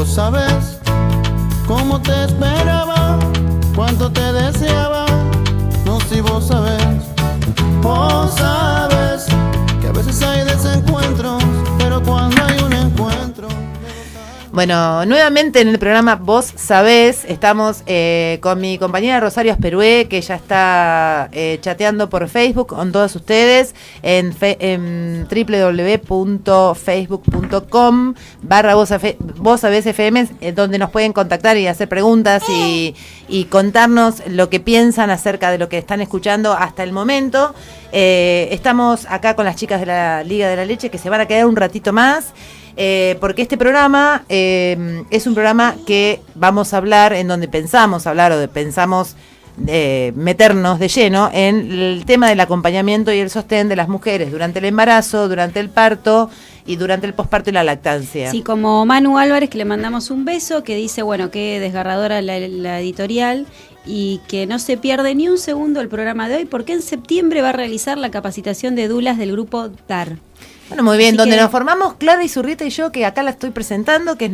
vos sabés cómo te esperaba, cuánto te deseaba. No, si vos sabés que a veces hay desencuentros, pero cuando hay un encuentro. Bueno, nuevamente en el programa Vos Sabés, estamos con mi compañera Rosario Asperué, que ya está chateando por Facebook con todos ustedes en www.facebook.com/vossabésfm, donde nos pueden contactar y hacer preguntas y contarnos lo que piensan acerca de lo que están escuchando hasta el momento. Estamos acá con las chicas de la Liga de la Leche, que se van a quedar un ratito más. Porque este programa es un programa que vamos a hablar, en donde pensamos meternos de lleno en el tema del acompañamiento y el sostén de las mujeres durante el embarazo, durante el parto y durante el posparto y la lactancia. Sí, como Manu Álvarez, que le mandamos un beso, que dice, bueno, qué desgarradora la editorial y que no se pierde ni un segundo el programa de hoy, porque en septiembre va a realizar la capacitación de dulas del grupo DAR. Bueno, muy bien, Así donde que nos formamos Clara Izurrieta y yo, que acá la estoy presentando, que es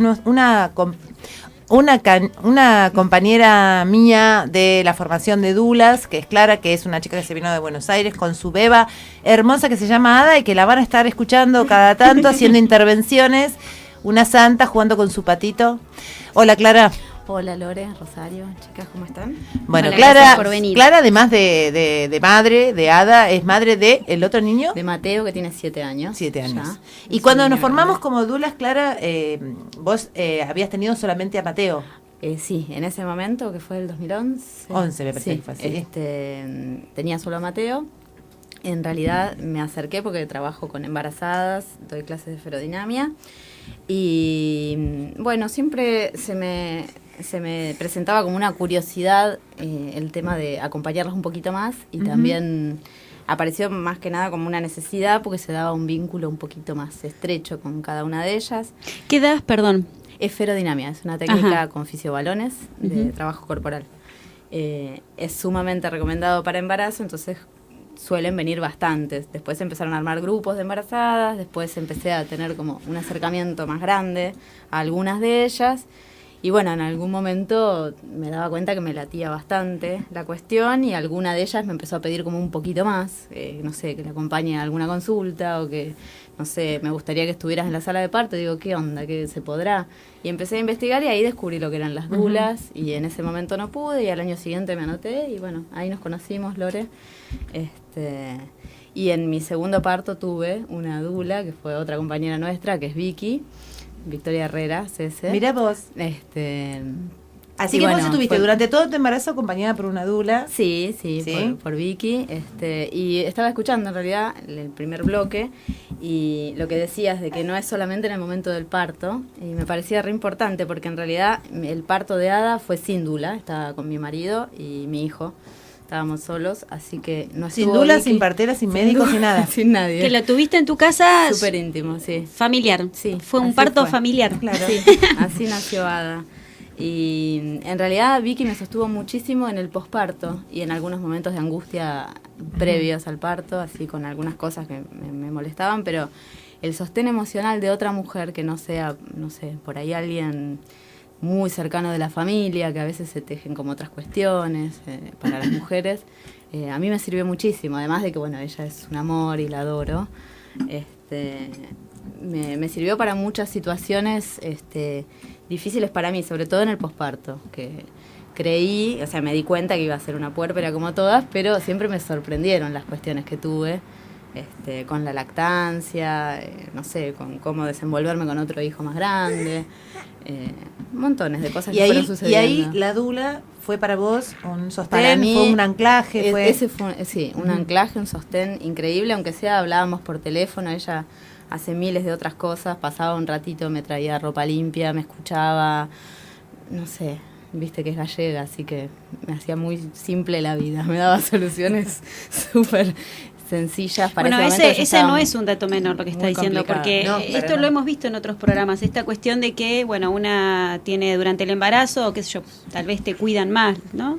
una compañera mía de la formación de dulas, que es Clara, que es una chica que se vino de Buenos Aires con su beba hermosa que se llama Ada y que la van a estar escuchando cada tanto haciendo intervenciones, una santa jugando con su patito. Hola, Clara. Hola Lore, Rosario, chicas, ¿cómo están? Bueno, Hola, Clara, gracias por venir. Clara, además de madre, de Ada, es madre de el otro niño. De Mateo, que tiene 7 años. 7 años. Ya. Y cuando Sí, nos formamos grande. como dulas, Clara, vos habías tenido solamente a Mateo. Sí, en ese momento, que fue el 2011. 11 me parece sí, que fue así. Tenía solo a Mateo. En realidad me acerqué porque trabajo con embarazadas, doy clases de ferodinamia. Y bueno, siempre se me presentaba como una curiosidad el tema de acompañarlas un poquito más y también apareció más que nada como una necesidad porque se daba un vínculo un poquito más estrecho con cada una de ellas. ¿Qué das, perdón? Es ferodinamia, es una técnica Ajá. con fisiobalones de trabajo corporal. Es sumamente recomendado para embarazo, entonces suelen venir bastantes. Después empezaron a armar grupos de embarazadas, después empecé a tener como un acercamiento más grande a algunas de ellas. Y bueno, en algún momento me daba cuenta que me latía bastante la cuestión y alguna de ellas me empezó a pedir como un poquito más, no sé, que le acompañe a alguna consulta o que, no sé, me gustaría que estuvieras en la sala de parto. Digo, ¿qué onda? ¿Qué se podrá? Y empecé a investigar y ahí descubrí lo que eran las dulas y en ese momento no pude y al año siguiente me anoté y bueno, ahí nos conocimos, Lore. Y en mi segundo parto tuve una dula, que fue otra compañera nuestra, que es Vicky, Victoria Herrera, Cese. Mirá vos. Así y que bueno, vos estuviste fue- durante todo tu embarazo acompañada por una dula. Sí, ¿Sí? por Vicky. Y estaba escuchando en realidad el primer bloque y lo que decías de que no es solamente en el momento del parto. Y me parecía re importante porque en realidad el parto de Ada fue sin dula. Estaba con mi marido y mi hijo. Estábamos solos, así que no Sin estuvo dula, Vicky. sin partera, sin médico, sin nada. Sin nadie. Que lo tuviste en tu casa Súper íntimo, sí. familiar. Sí, Fue un así parto fue. familiar. Claro. Sí, así nació Ada. Y en realidad Vicky me sostuvo muchísimo en el posparto y en algunos momentos de angustia previos al parto, así con algunas cosas que me molestaban, pero el sostén emocional de otra mujer que no sea, no sé, por ahí alguien muy cercano de la familia, que a veces se tejen como otras cuestiones para las mujeres, a mí me sirvió muchísimo, además de que, bueno, ella es un amor y la adoro. Me sirvió para muchas situaciones difíciles para mí, sobre todo en el posparto, que creí, o sea, me di cuenta que iba a ser una puérpera como todas, pero siempre me sorprendieron las cuestiones que tuve con la lactancia, no sé, con cómo desenvolverme con otro hijo más grande, montones de cosas que fueron Y sucediendo. ahí la dula fue para vos un sostén, Para mí, fue un anclaje. ese fue un anclaje, un sostén increíble, aunque sea hablábamos por teléfono, ella hace miles de otras cosas, pasaba un ratito, me traía ropa limpia, me escuchaba, no sé, viste que es gallega, así que me hacía muy simple la vida, me daba soluciones súper sencillas para Bueno, ese momento. ese Estaba no es un dato menor lo que está muy diciendo, complicado. porque No, para esto nada. lo hemos visto en otros programas, esta cuestión de que, bueno, una tiene durante el embarazo, o qué sé yo, tal vez te cuidan más, ¿no?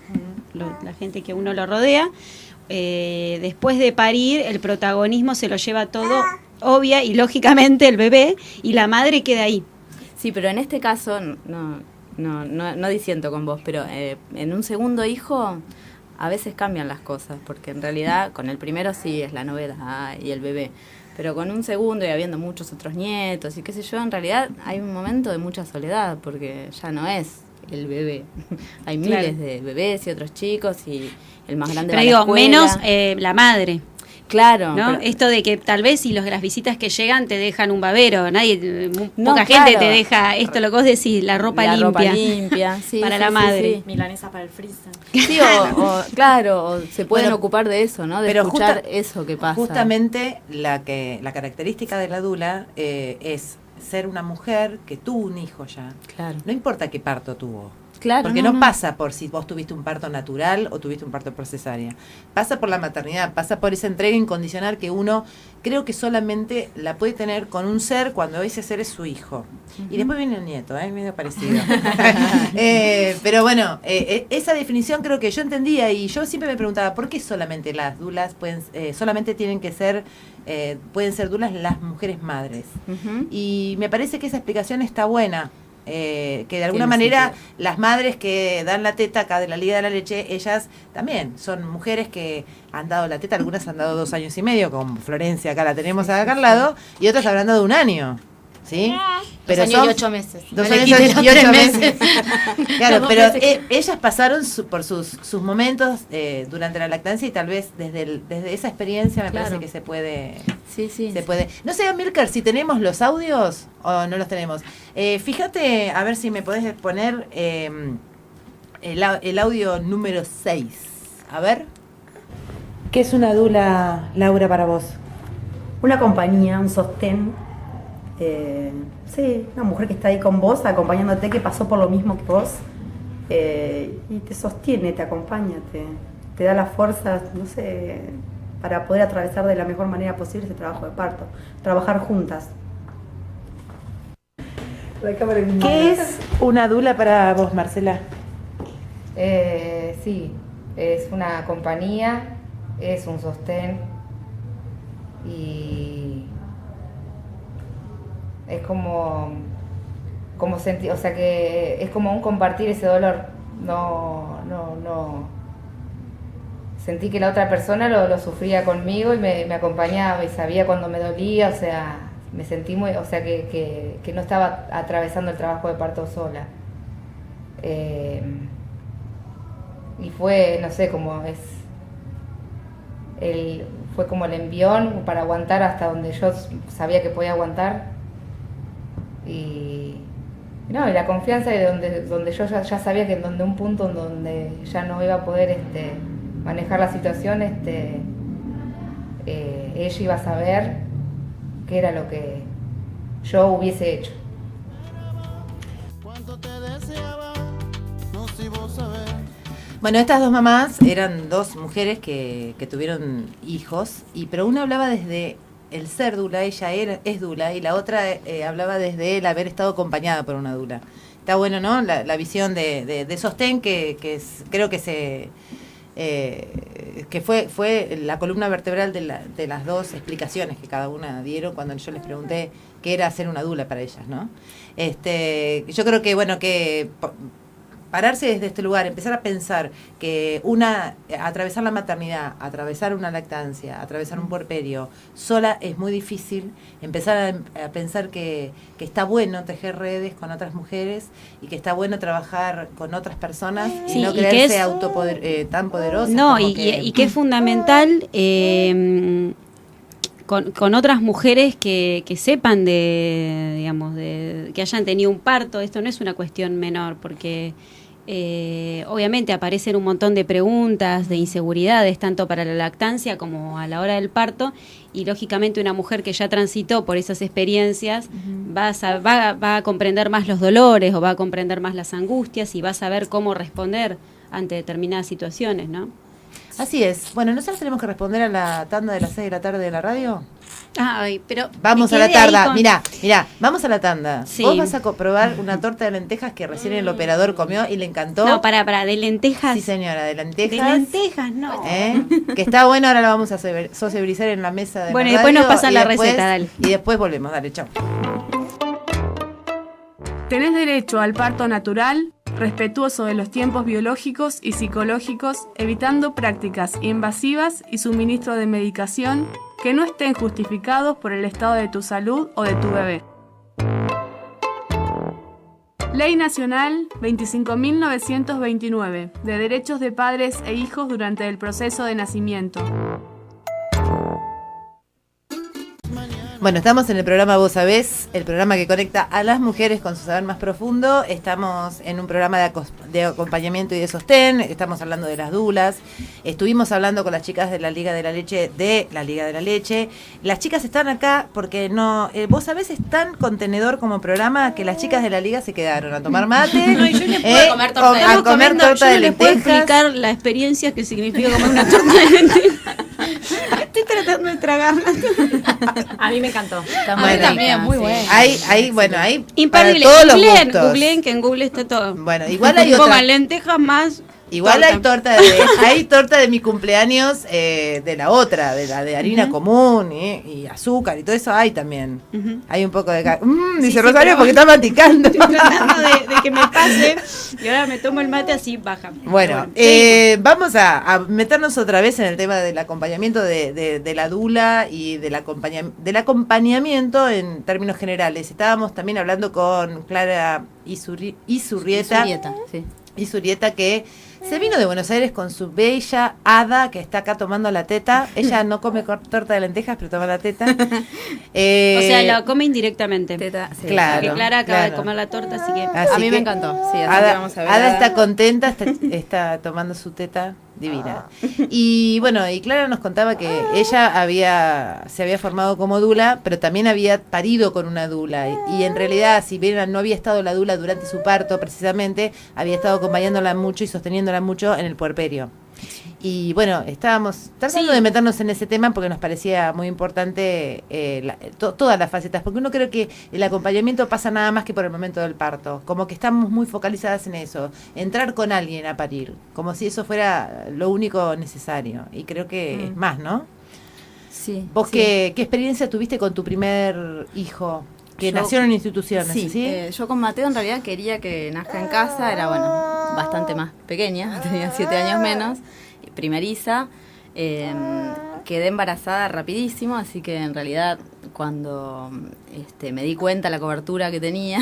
La gente que uno lo rodea. Después de parir, el protagonismo se lo lleva todo, obvia y lógicamente el bebé, y la madre queda ahí. Sí, pero en este caso, no disiento con vos, pero en un segundo hijo a veces cambian las cosas, porque en realidad con el primero sí es la novedad y el bebé, pero con un segundo y habiendo muchos otros nietos y qué sé yo, en realidad hay un momento de mucha soledad, porque ya no es el bebé. Hay miles de bebés y otros chicos y el más grande pero va a digo, la escuela. menos la madre. Claro. ¿No? Pero, Esto de que tal vez si las visitas que llegan te dejan un babero, No, poca claro. gente te deja esto, lo que vos decís, la ropa la limpia. ropa limpia, sí, para sí, la sí, madre. sí. Milanesa para el freezer. Sí, claro, o se pueden Bueno, ocupar de eso, ¿no? De pero escuchar eso que pasa. Justamente la característica de la dula es ser una mujer que tuvo un hijo ya. Claro. No importa qué parto tuvo. Claro, Porque no pasa por si vos tuviste un parto natural o tuviste un parto por cesárea. Pasa por la maternidad, pasa por esa entrega incondicional que uno creo que solamente la puede tener con un ser cuando ese ser es su hijo. Y después viene el nieto, medio parecido. Pero bueno, esa definición creo que yo entendía y yo siempre me preguntaba, ¿por qué solamente las dulas solamente tienen que ser, pueden ser dulas las mujeres madres? Ujú. Y me parece que esa explicación está buena. Que de alguna Tiene manera sentido. las madres que dan la teta acá de la Liga de la Leche, ellas también son mujeres que han dado la teta, algunas han dado 2 años y medio, como Florencia, acá la tenemos acá al lado, y otras habrán dado 1 año, ¿sí? Pero 2 años y 8 meses. 2 No le años quiten y los 8 3 meses. Claro, Los pero 2 meses ellas pasaron por sus momentos durante la lactancia y tal vez desde esa experiencia me Claro. parece que se puede... Sí, sí. Se puede. No sé, Amílcar, si tenemos los audios o no los tenemos. Fíjate, a ver si me podés poner el audio número 6. A ver. ¿Qué es una dula, Laura, para vos? Una compañía, un sostén. Sí, una mujer que está ahí con vos, acompañándote, que pasó por lo mismo que vos. Y te sostiene, te acompaña, te da la fuerza, no sé, para poder atravesar de la mejor manera posible ese trabajo de parto. Trabajar juntas. ¿Qué es una dula para vos, Marcela? Sí, es una compañía, es un sostén y es como sentir, o sea que es como un compartir ese dolor. No. Sentí que la otra persona lo sufría conmigo y me acompañaba y sabía cuando me dolía, o sea, me sentí muy, o sea que no estaba atravesando el trabajo de parto sola. Y fue, no sé, fue como el envión para aguantar hasta donde yo sabía que podía aguantar. Y la confianza de donde yo ya sabía que en un punto en donde ya no iba a poder manejar la situación, ella iba a saber qué era lo que yo hubiese hecho. Cuánto te deseaba, no sé vos sabés. Bueno, estas dos mamás eran 2 mujeres que tuvieron hijos, pero una hablaba desde el ser dula, ella es dula, y la otra hablaba desde el haber estado acompañada por una dula. Está bueno, ¿no? La visión de sostén creo que que fue la columna vertebral de las 2 explicaciones que cada una dieron cuando yo les pregunté qué era ser una dula para ellas, ¿no? Yo creo que, bueno, que pararse desde este lugar, empezar a pensar que atravesar la maternidad, atravesar una lactancia, atravesar un puerperio, sola es muy difícil, empezar a pensar que está bueno tejer redes con otras mujeres y que está bueno trabajar con otras personas Sí, y no y que creerse es- tan poderosas. No, como y que es fundamental con otras mujeres que sepan digamos, que hayan tenido un parto. Esto no es una cuestión menor, porque obviamente aparecen un montón de preguntas, de inseguridades, tanto para la lactancia como a la hora del parto, y lógicamente una mujer que ya transitó por esas experiencias va a comprender más los dolores o va a comprender más las angustias y va a saber cómo responder ante determinadas situaciones, ¿no? Así es. Bueno, ¿nosotros tenemos que responder a la tanda de las 6 de la tarde de la radio? Ay, pero Vamos me a la quedé ahí tanda. con- Mirá, vamos a la tanda. Sí. Vos vas a probar una torta de lentejas que recién el operador comió y le encantó. No, para, de lentejas. Sí, señora, de De lentejas. lentejas, no. Que está bueno, ahora la vamos a sociabilizar en la mesa de Bueno, la y después radio, nos pasan y la después- receta, dale. Y después volvemos, dale, chao. Tenés derecho al parto natural, respetuoso de los tiempos biológicos y psicológicos, evitando prácticas invasivas y suministro de medicación que no estén justificados por el estado de tu salud o de tu bebé. Ley Nacional 25.929, de derechos de padres e hijos durante el proceso de nacimiento. Bueno, estamos en el programa Vos Sabés, el programa que conecta a las mujeres con su saber más profundo. Estamos en un programa de acompañamiento y de sostén, estamos hablando de las dulas. Estuvimos hablando con las chicas de la Liga de la Leche, Las chicas están acá porque no, Vos Sabés es tan contenedor como programa que las chicas de la Liga se quedaron a tomar mate. No, y yo les puedo comer torta de a comer torta de les puedo lentejas. explicar la experiencia que significa comer una torta de lentejas. Estoy tratando de tragarla. A mí me encantó. Está A muy mí rica, también, muy sí. bueno. Hay para Imperdible. todos los gustos. Googleen, que en Google está todo. Bueno, igual hay otra. Pongan lentejas más. Igual hay torta de mi cumpleaños, de la otra, de la de harina común y azúcar y todo eso hay también. Hay un poco de... dice Rosario porque está maticando. Estoy tratando de que me pase y ahora me tomo el mate así baja. Bueno, vamos a meternos otra vez en el tema del acompañamiento de la dula y del acompañamiento en términos generales. Estábamos también hablando con Clara Izurrieta, Sí. Izurrieta, que se vino de Buenos Aires con su bella hada que está acá tomando la teta. Ella no come torta de lentejas, pero toma la teta. O sea, la come indirectamente. Teta, sí. Claro. Porque Clara acaba de claro. comer la torta, así que... Así A mí que me encantó. Sí, así que Ada, vamos a ver. Ada está contenta, está tomando su teta divina. Y bueno, y Clara nos contaba que ella se había formado como dula, pero también había parido con una dula. Y en realidad, si bien no había estado la dula durante su parto precisamente, había estado acompañándola mucho y sosteniéndola mucho en el puerperio. Y bueno, estábamos tratando de meternos en ese tema porque nos parecía muy importante todas las facetas, porque uno cree que el acompañamiento pasa nada más que por el momento del parto, como que estamos muy focalizadas en eso, entrar con alguien a parir, como si eso fuera lo único necesario, y creo que es más, ¿no? Sí. ¿Vos sí. qué experiencia tuviste con tu primer hijo? Que Yo- nació en instituciones, Sí, ¿sí? yo con Mateo en realidad quería que nazca en casa, era bastante más pequeña, tenía 7 años menos, primeriza, quedé embarazada rapidísimo, así que en realidad cuando me di cuenta la cobertura que tenía,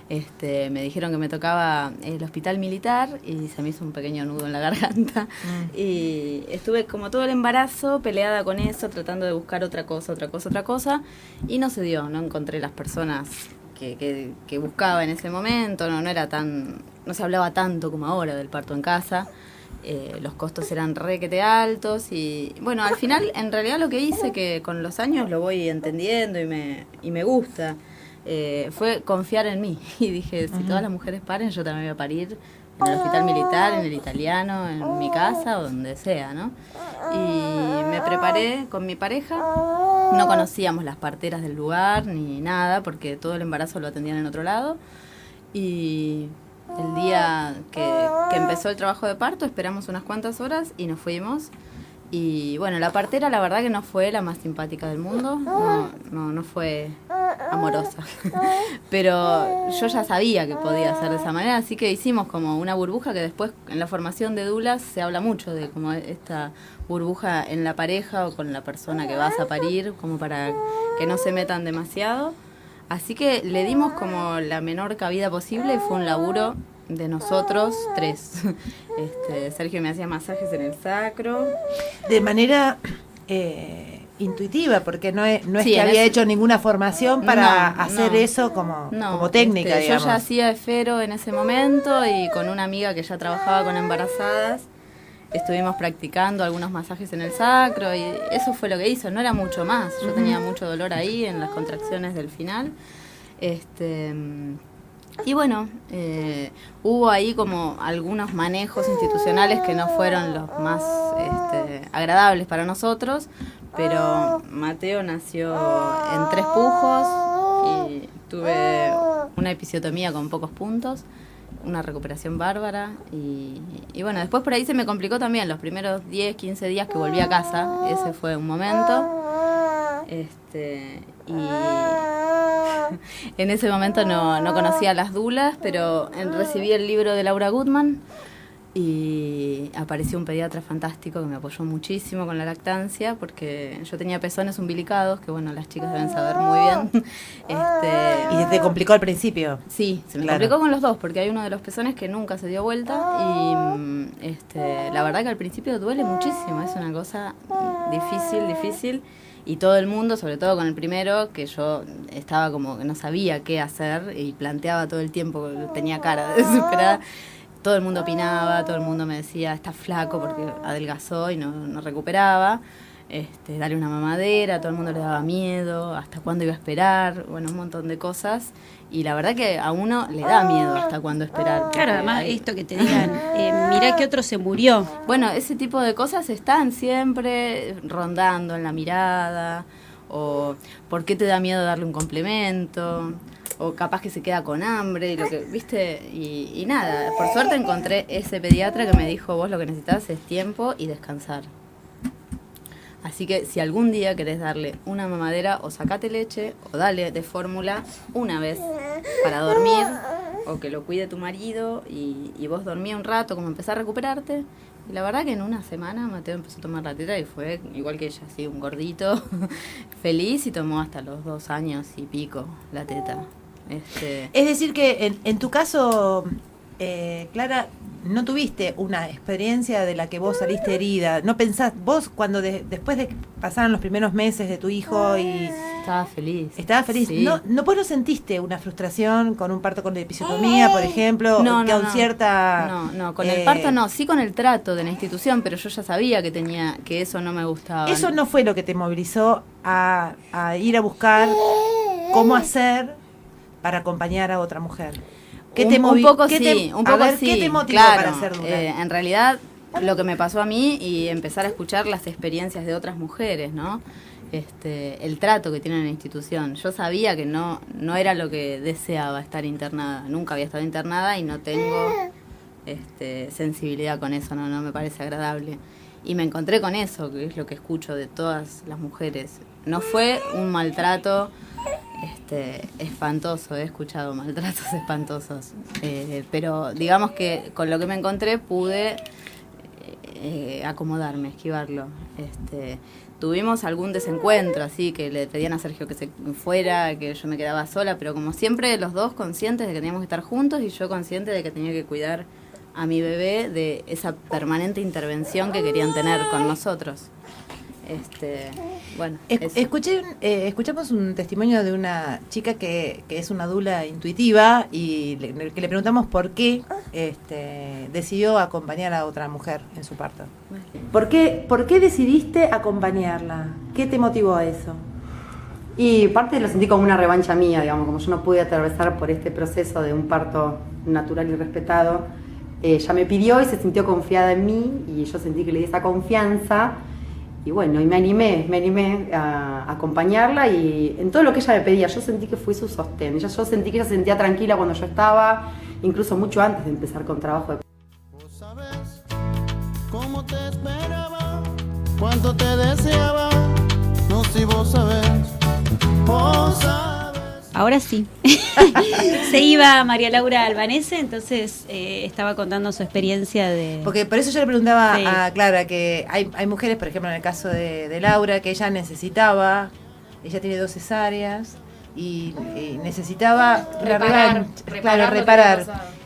me dijeron que me tocaba el hospital militar y se me hizo un pequeño nudo en la garganta y estuve como todo el embarazo peleada con eso, tratando de buscar otra cosa y no se dio, no encontré las personas que buscaba en ese momento, no se hablaba tanto como ahora del parto en casa. Los costos eran requete altos y bueno, al final en realidad lo que hice, que con los años lo voy entendiendo y me gusta, fue confiar en mí y dije, si todas las mujeres paren, yo también voy a parir en el hospital militar, en el italiano, en mi casa o donde sea, ¿no? Y me preparé con mi pareja, no conocíamos las parteras del lugar ni nada porque todo el embarazo lo atendían en otro lado y... El día que empezó el trabajo de parto esperamos unas cuantas horas y nos fuimos. Y bueno, la partera la verdad que no fue la más simpática del mundo, no fue amorosa. Pero yo ya sabía que podía ser de esa manera, así que hicimos como una burbuja que después en la formación de dulas se habla mucho de como esta burbuja en la pareja o con la persona que vas a parir, como para que no se metan demasiado. Así que le dimos como la menor cabida posible y fue un laburo de nosotros 3. Sergio me hacía masajes en el sacro. De manera intuitiva, porque no es Sí, que en había ese- hecho ninguna formación para No, hacer no. eso como técnica, yo digamos. ya hacía esfero en ese momento y con una amiga que ya trabajaba con embarazadas estuvimos practicando algunos masajes en el sacro y eso fue lo que hizo, no era mucho más. Yo tenía mucho dolor ahí en las contracciones del final. Y bueno, hubo ahí como algunos manejos institucionales que no fueron los más agradables para nosotros, pero Mateo nació en 3 pujos y tuve una episiotomía con pocos puntos, una recuperación bárbara y bueno, después por ahí se me complicó también los primeros 10, 15 días que volví a casa, ese fue un momento. En ese momento no conocía a las dulas, pero recibí el libro de Laura Goodman y apareció un pediatra fantástico que me apoyó muchísimo con la lactancia, porque yo tenía pezones umbilicados, que bueno, las chicas deben saber muy bien. ¿Y te complicó al principio? Sí, se me complicó con los dos, porque hay uno de los pezones que nunca se dio vuelta y la verdad que al principio duele muchísimo, es una cosa difícil. Y todo el mundo, sobre todo con el primero, que yo estaba como que no sabía qué hacer y planteaba todo el tiempo, tenía cara desesperada. Todo el mundo opinaba, todo el mundo me decía, está flaco porque adelgazó y no recuperaba. Darle una mamadera, todo el mundo le daba miedo, hasta cuándo iba a esperar, bueno, un montón de cosas. Y la verdad que a uno le da miedo hasta cuándo esperar. Claro, además esto que te digan, mirá que otro se murió. Bueno, ese tipo de cosas están siempre rondando en la mirada, o ¿por qué te da miedo darle un complemento? O capaz que se queda con hambre, y lo que, ¿viste? Y nada, por suerte encontré ese pediatra que me dijo, vos lo que necesitas es tiempo y descansar. Así que si algún día querés darle una mamadera, o sacate leche, o dale de fórmula una vez para dormir, o que lo cuide tu marido, y vos dormí un rato, como empezar a recuperarte. Y la verdad que en una semana Mateo empezó a tomar la teta y fue igual que ella, así, un gordito, feliz, y tomó hasta los 2 años y pico la teta. Es decir que en tu caso, Clara, no tuviste una experiencia de la que vos saliste herida. No pensás, vos cuando después de que pasaron los primeros meses de tu hijo y... Estaba feliz. Estaba feliz. Sí. Vos no sentiste una frustración con un parto con episiotomía, por ejemplo? No, cierta... No, con el parto no, sí con el trato de la institución, pero yo ya sabía que eso no me gustaba. Eso no fue lo que te movilizó a ir a buscar cómo hacer para acompañar a otra mujer. Un poco sí. ¿Qué te motivó para ser dula? En realidad, lo que me pasó a mí y empezar a escuchar las experiencias de otras mujeres, ¿no? El trato que tienen en la institución. Yo sabía que no era lo que deseaba estar internada. Nunca había estado internada y no tengo sensibilidad con eso, no me parece agradable. Y me encontré con eso, que es lo que escucho de todas las mujeres. No fue un maltrato espantoso, he escuchado maltratos espantosos, pero digamos que con lo que me encontré pude acomodarme, esquivarlo. Tuvimos algún desencuentro, así que le pedían a Sergio que se fuera, que yo me quedaba sola, pero como siempre los dos conscientes de que teníamos que estar juntos y yo consciente de que tenía que cuidar a mi bebé de esa permanente intervención que querían tener con nosotros. Bueno, escuchamos un testimonio de una chica que es una dula intuitiva y que le preguntamos por qué decidió acompañar a otra mujer en su parto. ¿Por qué decidiste acompañarla? ¿Qué te motivó a eso? Y parte lo sentí como una revancha mía, digamos, como yo no pude atravesar por este proceso de un parto natural y respetado, ella me pidió y se sintió confiada en mí y yo sentí que le di esa confianza. Y bueno, y me animé a acompañarla y en todo lo que ella me pedía, yo sentí que fui su sostén. Yo sentí que ella se sentía tranquila cuando yo estaba, incluso mucho antes de empezar con trabajo de... Vos sabés cómo te esperaba, cuánto te deseaba, no si vos sabés, vos sabés. Ahora sí. Se iba María Laura Albanese, entonces estaba contando su experiencia de... Porque por eso yo le preguntaba a Clara que hay mujeres, por ejemplo en el caso de Laura, que ella ella tiene 2 cesáreas y necesitaba reparar.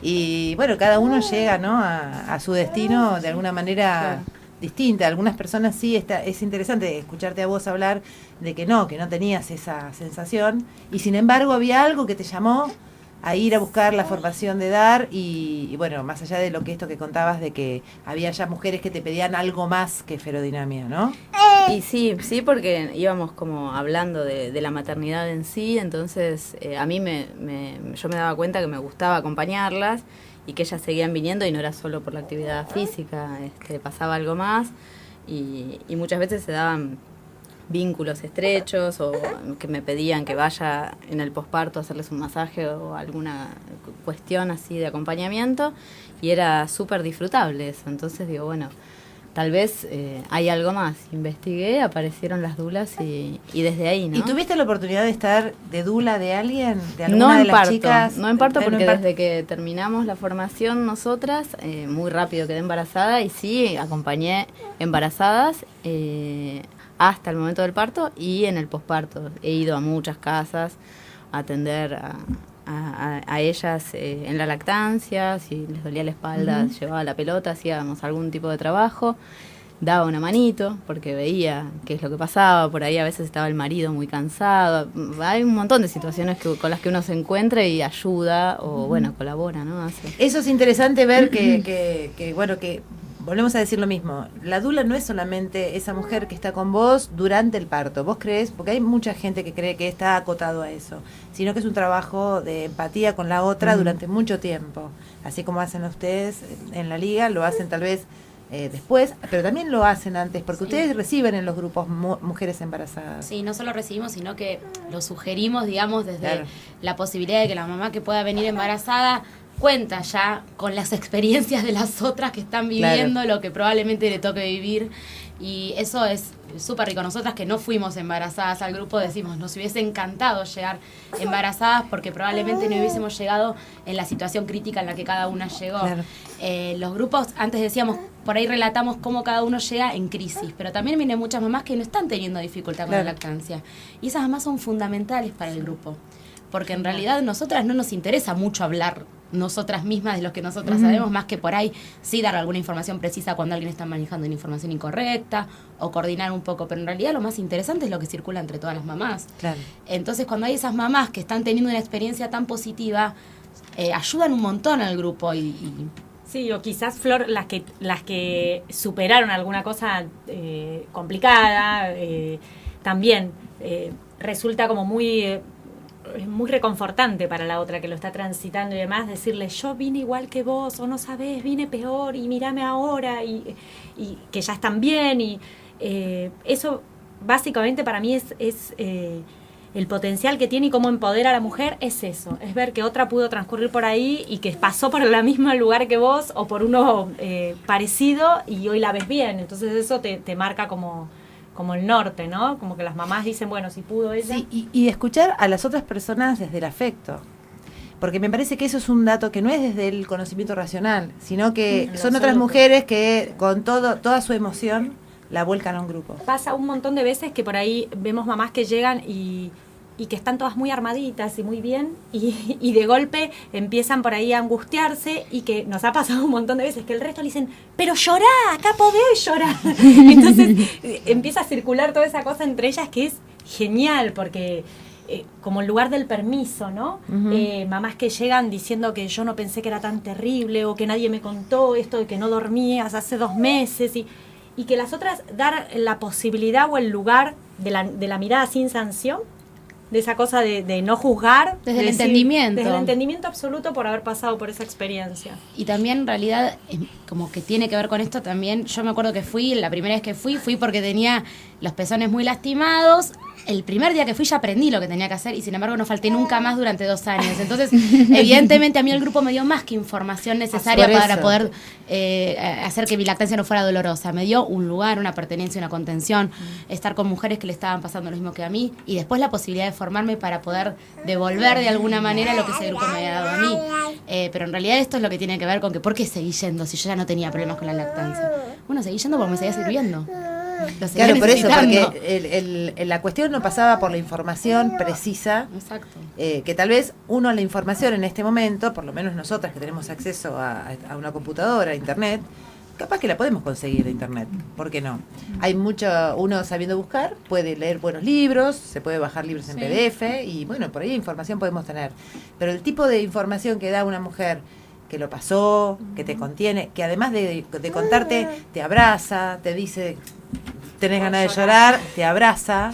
Y bueno, cada uno llega, ¿no? a su destino de alguna manera distinta. Algunas personas sí, es interesante escucharte a vos hablar de que no tenías esa sensación y sin embargo había algo que te llamó a ir a buscar la formación de dar y bueno, más allá de esto que contabas de que había ya mujeres que te pedían algo más que ferodinamia, ¿no? Y sí, porque íbamos como hablando de la maternidad en sí, entonces a mí yo me daba cuenta que me gustaba acompañarlas y que ellas seguían viniendo y no era solo por la actividad física, pasaba algo más y muchas veces se daban vínculos estrechos o que me pedían que vaya en el posparto a hacerles un masaje o alguna cuestión así de acompañamiento y era súper disfrutable eso. Entonces digo, bueno, tal vez hay algo más. Investigué, aparecieron las dulas y desde ahí, ¿no? ¿Y tuviste la oportunidad de estar de dula de alguien? ¿De alguna No de en las parto, chicas? no en parto No porque en parto. desde que terminamos la formación nosotras, muy rápido quedé embarazada y sí, acompañé embarazadas hasta el momento del parto y en el posparto. He ido a muchas casas a atender a ellas en la lactancia, si les dolía la espalda, llevaba la pelota, hacíamos algún tipo de trabajo, daba una manito porque veía qué es lo que pasaba, por ahí a veces estaba el marido muy cansado, hay un montón de situaciones con las que uno se encuentra y ayuda o bueno, colabora, ¿no? Eso es interesante ver que bueno, que volvemos a decir lo mismo, la dula no es solamente esa mujer que está con vos durante el parto, vos crees, porque hay mucha gente que cree que está acotado a eso, sino que es un trabajo de empatía con la otra durante mucho tiempo, así como hacen ustedes en la liga, lo hacen tal vez después, pero también lo hacen antes, porque ustedes reciben en los grupos mujeres embarazadas. Sí, no solo recibimos, sino que lo sugerimos, digamos, desde Claro. la posibilidad de que la mamá que pueda venir embarazada cuenta ya con las experiencias de las otras que están viviendo lo que probablemente le toque vivir, y eso es súper rico. Nosotras que no fuimos embarazadas al grupo decimos, nos hubiese encantado llegar embarazadas porque probablemente no hubiésemos llegado en la situación crítica en la que cada una llegó. Claro. Los grupos, antes decíamos, por ahí relatamos cómo cada uno llega en crisis, pero también vienen muchas mamás que no están teniendo dificultad con la lactancia, y esas mamás son fundamentales para el grupo, porque en realidad a nosotras no nos interesa mucho hablar nosotras mismas de lo que nosotras sabemos, más que por ahí sí dar alguna información precisa cuando alguien está manejando una información incorrecta o coordinar un poco, pero en realidad lo más interesante es lo que circula entre todas las mamás. Claro. Entonces cuando hay esas mamás que están teniendo una experiencia tan positiva, ayudan un montón al grupo y Sí, o quizás, Flor, las que superaron alguna cosa complicada, también resulta como muy reconfortante para la otra que lo está transitando y demás, decirle, yo vine igual que vos, o no sabés, vine peor, y mírame ahora, y que ya están bien, y eso básicamente para mí es el potencial que tiene y cómo empodera a la mujer, es eso, es ver que otra pudo transcurrir por ahí y que pasó por el mismo lugar que vos o por uno parecido y hoy la ves bien. Entonces eso te marca como el norte, ¿no? Como que las mamás dicen, bueno, si pudo ella. Sí, y escuchar a las otras personas desde el afecto. Porque me parece que eso es un dato que no es desde el conocimiento racional, sino que son otras mujeres que con toda su emoción la vuelcan a un grupo. Pasa un montón de veces que por ahí vemos mamás que llegan y que están todas muy armaditas y muy bien y de golpe empiezan por ahí a angustiarse, y que nos ha pasado un montón de veces que el resto le dicen, pero llorá, acá podés llorar. Entonces empieza a circular toda esa cosa entre ellas que es genial, porque como el lugar del permiso, ¿no? Mamás que llegan diciendo que yo no pensé que era tan terrible, o que nadie me contó esto de que no dormías hace 2 meses, y que las otras dar la posibilidad o el lugar de la mirada sin sanción, de esa cosa de no juzgar. Desde el entendimiento. Desde el entendimiento absoluto por haber pasado por esa experiencia. Y también en realidad, como que tiene que ver con esto también, yo me acuerdo que la primera vez que fui porque tenía los pezones muy lastimados. El primer día que fui ya aprendí lo que tenía que hacer y sin embargo no falté nunca más durante 2 años. Entonces, evidentemente a mí el grupo me dio más que información necesaria para poder hacer que mi lactancia no fuera dolorosa. Me dio un lugar, una pertenencia, una contención, estar con mujeres que le estaban pasando lo mismo que a mí, y después la posibilidad de formarme para poder devolver de alguna manera lo que ese grupo me había dado a mí. Pero en realidad esto es lo que tiene que ver con que ¿por qué seguí yendo si yo ya no tenía problemas con la lactancia? Bueno, seguí yendo porque me seguía sirviendo. Claro, por eso, porque la cuestión no pasaba por la información precisa. Exacto. Que tal vez la información en este momento, por lo menos nosotras que tenemos acceso a una computadora, a internet, capaz que la podemos conseguir de internet, ¿por qué no? Hay uno sabiendo buscar, puede leer buenos libros, se puede bajar libros en PDF, y bueno, por ahí información podemos tener. Pero el tipo de información que da una mujer que lo pasó, que te contiene, que además de contarte, te abraza, te dice, tenés ganas de llorar, te abraza,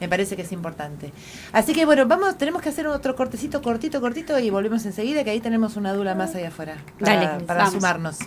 me parece que es importante. Así que bueno, tenemos que hacer otro cortecito cortito y volvemos enseguida, que ahí tenemos una dula más allá afuera para Dale, sumarnos.